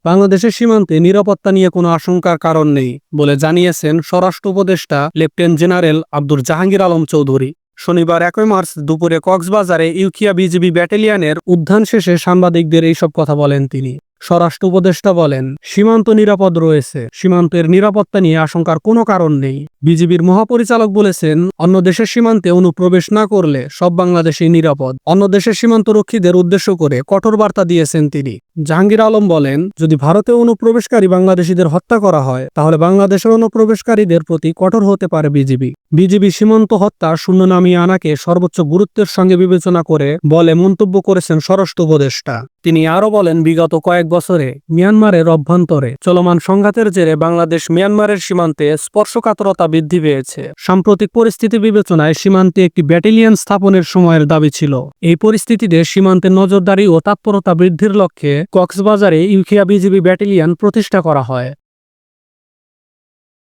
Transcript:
বাংলাদেশের সীমান্তে নিরাপত্তা নিয়ে কোনো আশঙ্কার কারণ নেই বলে জানিয়েছেন স্বরাষ্ট্র উপদেষ্টা লেফটেন্যান্ট জেনারেল আব্দুল জাহাঙ্গীর আলম চৌধুরী। শনিবার ১ মার্চ দুপুরে কক্সবাজারে ইউকিয়া বিজিবি ব্যাটালিয়নের উদ্যান শেষে সাংবাদিকদের এইসব কথা বলেন তিনি। স্বরাষ্ট্র উপদেষ্টা বলেন, সীমান্ত নিরাপদ রয়েছে, সীমান্তের নিরাপত্তা নিয়ে আশঙ্কার কোনো কারণ নেই। বিজিবির মহাপরিচালক বলেছেন, অন্য দেশের সীমান্তে অনুপ্রবেশ না করলে সব বাংলাদেশই নিরাপদ। অন্য দেশের সীমান্তরক্ষীদের উদ্দেশ্য করে কঠোর বার্তা দিয়েছেন তিনি। জাহাঙ্গীর আলম বলেন, যদি ভারতে অনুপ্রবেশকারী বাংলাদেশিদের হত্যা করা হয় তাহলে বাংলাদেশের অনুপ্রবেশকারীদের প্রতি কঠোর হতে পারে বিজিবি। বিজিবি সীমান্ত হত্যা শূন্য নামিয়ে আনাকে সর্বোচ্চ গুরুত্বের সঙ্গে বিবেচনা করে বলে মন্তব্য করেছেন স্বরাষ্ট্র উপদেষ্টা। তিনি আরও বলেন, বিগত কয়েক বছরে মিয়ানমারের অভ্যন্তরে চলমান সংঘাতের জেরে বাংলাদেশ মিয়ানমারের সীমান্তে স্পর্শকাতরতা বৃদ্ধি পেয়েছে। সাম্প্রতিক পরিস্থিতি বিবেচনায় সীমান্তে একটি ব্যাটালিয়ন স্থাপনের সময়ের দাবি ছিল। এই পরিস্থিতিতে সীমান্তে নজরদারি ও তৎপরতা বৃদ্ধির লক্ষ্যে কক্সবাজারে ইউকিয়া বিজিবি ব্যাটালিয়ন প্রতিষ্ঠা করা হয়।